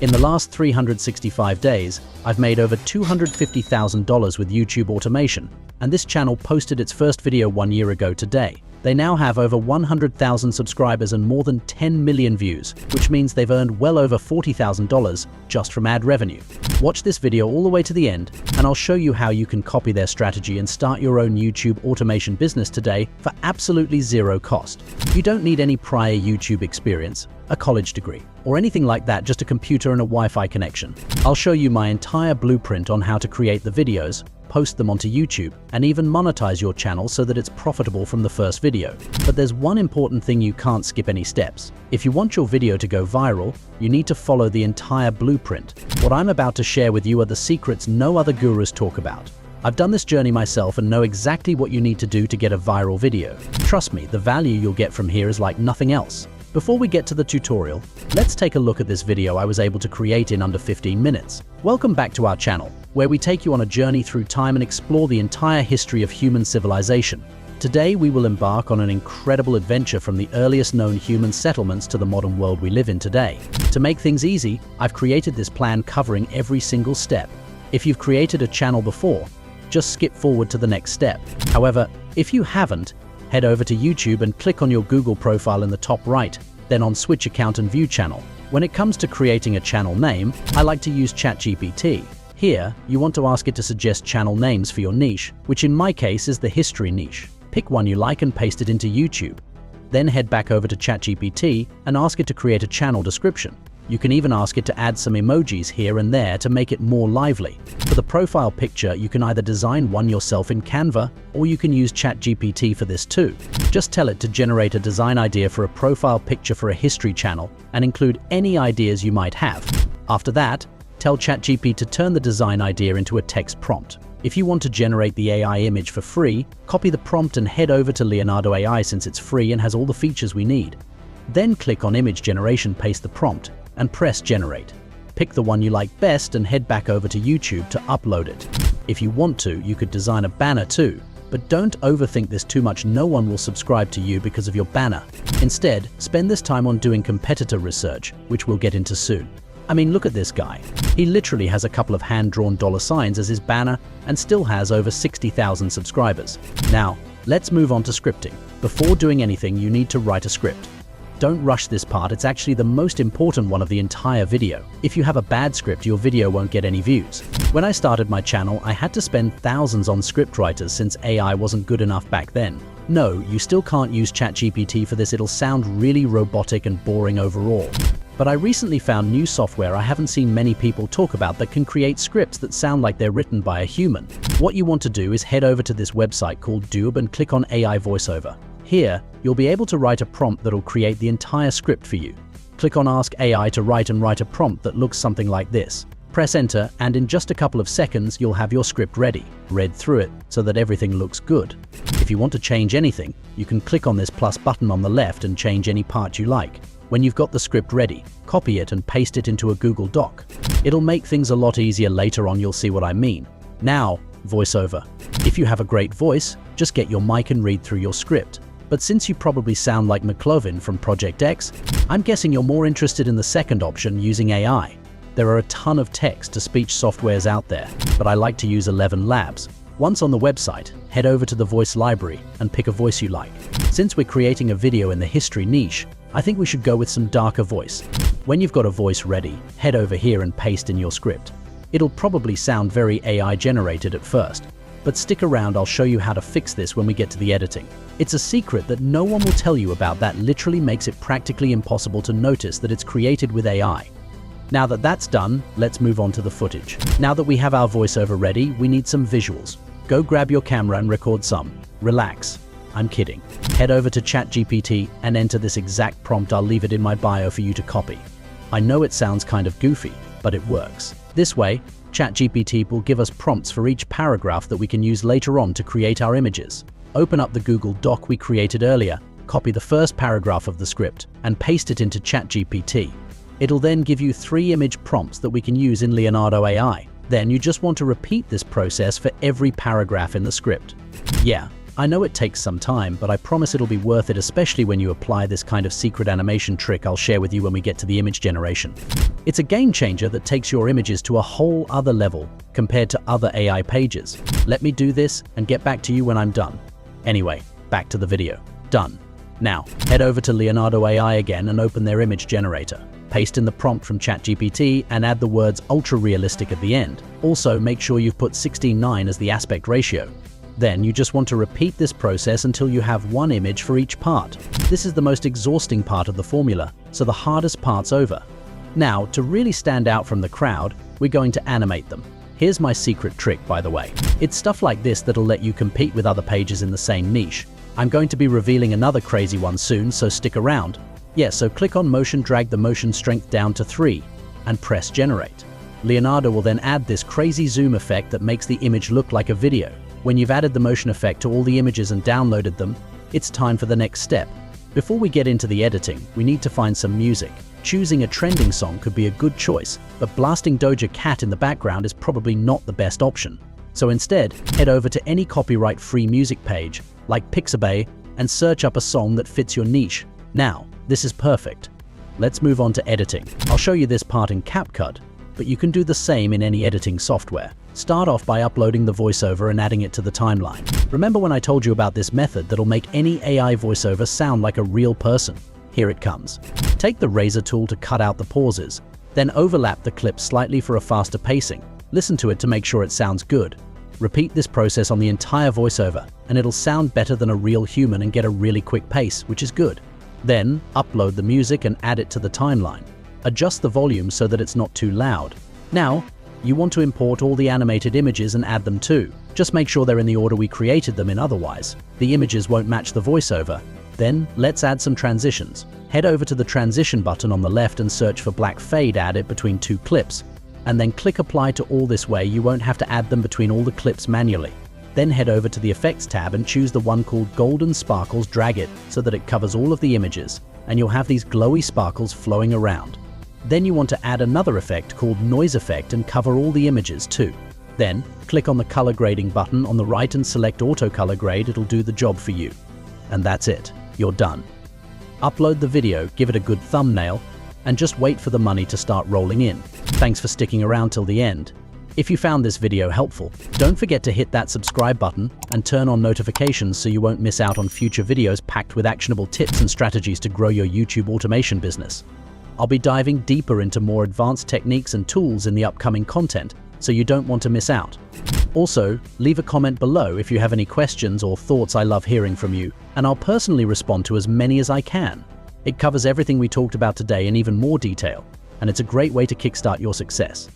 In the last 365 days, I've made over $250,000 with YouTube automation, and this channel posted its first video 1 year ago today. They now have over 100,000 subscribers and more than 10 million views, which means they've earned well over $40,000 just from ad revenue. Watch this video all the way to the end, and I'll show you how you can copy their strategy and start your own YouTube automation business today for absolutely zero cost. You don't need any prior YouTube experience, a college degree, or anything like that, just a computer and a Wi-Fi connection. I'll show you my entire blueprint on how to create the videos, post them onto YouTube, and even monetize your channel so that it's profitable from the first video. But there's one important thing: you can't skip any steps. If you want your video to go viral, you need to follow the entire blueprint. What I'm about to share with you are the secrets no other gurus talk about. I've done this journey myself and know exactly what you need to do to get a viral video. Trust me, the value you'll get from here is like nothing else. Before we get to the tutorial, let's take a look at this video I was able to create in under 15 minutes. Welcome back to our channel, where we take you on a journey through time and explore the entire history of human civilization. Today we will embark on an incredible adventure from the earliest known human settlements to the modern world we live in today. To make things easy, I've created this plan covering every single step. If you've created a channel before, just skip forward to the next step. However, if you haven't, head over to YouTube and click on your Google profile in the top right, then on Switch Account and View Channel. When it comes to creating a channel name, I like to use ChatGPT. Here, you want to ask it to suggest channel names for your niche, which in my case is the history niche. Pick one you like and paste it into YouTube. Then head back over to ChatGPT and ask it to create a channel description. You can even ask it to add some emojis here and there to make it more lively. For the profile picture, you can either design one yourself in Canva, or you can use ChatGPT for this too. Just tell it to generate a design idea for a profile picture for a history channel and include any ideas you might have. After that, tell ChatGPT to turn the design idea into a text prompt. If you want to generate the AI image for free, copy the prompt and head over to Leonardo AI since it's free and has all the features we need. Then click on Image Generation, paste the prompt, and press Generate. Pick the one you like best and head back over to YouTube to upload it. If you want to, you could design a banner too, but don't overthink this too much. No one will subscribe to you because of your banner. Instead, spend this time on doing competitor research, which we'll get into soon. I mean, look at this guy. He literally has a couple of hand-drawn $signs as his banner and still has over 60,000 subscribers. Now, let's move on to scripting. Before doing anything, you need to write a script. Don't rush this part, it's actually the most important one of the entire video. If you have a bad script, your video won't get any views. When I started my channel, I had to spend thousands on script writers since AI wasn't good enough back then. No, you still can't use ChatGPT for this, it'll sound really robotic and boring overall. But I recently found new software I haven't seen many people talk about that can create scripts that sound like they're written by a human. What you want to do is head over to this website called Dube and click on AI voiceover. Here, you'll be able to write a prompt that'll create the entire script for you. Click on Ask AI to write a prompt that looks something like this. Press enter, and in just a couple of seconds, you'll have your script ready. Read through it so that everything looks good. If you want to change anything, you can click on this plus button on the left and change any part you like. When you've got the script ready, copy it and paste it into a Google Doc. It'll make things a lot easier later on, you'll see what I mean. Now, voiceover. If you have a great voice, just get your mic and read through your script. But since you probably sound like McLovin from Project X, I'm guessing you're more interested in the second option, using AI. There are a ton of text-to-speech softwares out there, but I like to use 11 Labs. Once on the website, head over to the voice library and pick a voice you like. Since we're creating a video in the history niche, I think we should go with some darker voice. When you've got a voice ready, head over here and paste in your script. It'll probably sound very AI generated at first, but stick around, I'll show you how to fix this when we get to the editing. It's a secret that no one will tell you about that literally makes it practically impossible to notice that it's created with AI. Now that that's done, let's move on to the footage. Now that we have our voiceover ready, we need some visuals. Go grab your camera and record some. Relax. I'm kidding. Head over to ChatGPT and enter this exact prompt. I'll leave it in my bio for you to copy. I know it sounds kind of goofy, but it works. This way, ChatGPT will give us prompts for each paragraph that we can use later on to create our images. Open up the Google Doc we created earlier, copy the first paragraph of the script, and paste it into ChatGPT. It'll then give you 3 image prompts that we can use in Leonardo AI. Then you just want to repeat this process for every paragraph in the script. Yeah, I know it takes some time, but I promise it'll be worth it, especially when you apply this kind of secret animation trick I'll share with you when we get to the image generation. It's a game changer that takes your images to a whole other level compared to other AI pages. Let me do this and get back to you when I'm done. Anyway, back to the video. Done. Now, head over to Leonardo AI again and open their image generator. Paste in the prompt from ChatGPT and add the words ultra realistic at the end. Also, make sure you've put 16:9 as the aspect ratio. Then you just want to repeat this process until you have one image for each part. This is the most exhausting part of the formula, so the hardest part's over. Now, to really stand out from the crowd, we're going to animate them. Here's my secret trick, by the way. It's stuff like this that'll let you compete with other pages in the same niche. I'm going to be revealing another crazy one soon, so stick around. Yeah, so click on motion, drag the motion strength down to 3, and press generate. Leonardo will then add this crazy zoom effect that makes the image look like a video. When you've added the motion effect to all the images and downloaded them, it's time for the next step. Before we get into the editing, we need to find some music. Choosing a trending song could be a good choice, but blasting Doja Cat in the background is probably not the best option. So instead, head over to any copyright-free music page, like Pixabay, and search up a song that fits your niche. Now, this is perfect. Let's move on to editing. I'll show you this part in CapCut, but you can do the same in any editing software. Start off by uploading the voiceover and adding it to the timeline. Remember when I told you about this method that'll make any AI voiceover sound like a real person? Here it comes. Take the razor tool to cut out the pauses, then overlap the clip slightly for a faster pacing. Listen to it to make sure it sounds good. Repeat this process on the entire voiceover, and it'll sound better than a real human and get a really quick pace, which is good. Then, upload the music and add it to the timeline. Adjust the volume so that it's not too loud. Now, you want to import all the animated images and add them too. Just make sure they're in the order we created them in, otherwise the images won't match the voiceover. Then, let's add some transitions. Head over to the transition button on the left and search for black fade, add it between two clips. And then click apply to all. This way you won't have to add them between all the clips manually. Then head over to the effects tab and choose the one called golden sparkles, drag it so that it covers all of the images, and you'll have these glowy sparkles flowing around. Then you want to add another effect called noise effect and cover all the images too. Then click on the color grading button on the right and select auto color grade. It'll do the job for you. And that's it, you're done. Upload the video, give it a good thumbnail, and just wait for the money to start rolling in. Thanks for sticking around till the end. If you found this video helpful, don't forget to hit that subscribe button and turn on notifications so you won't miss out on future videos packed with actionable tips and strategies to grow your YouTube automation business. I'll be diving deeper into more advanced techniques and tools in the upcoming content, so you don't want to miss out. Also, leave a comment below if you have any questions or thoughts. I love hearing from you, and I'll personally respond to as many as I can. It covers everything we talked about today in even more detail, and it's a great way to kickstart your success.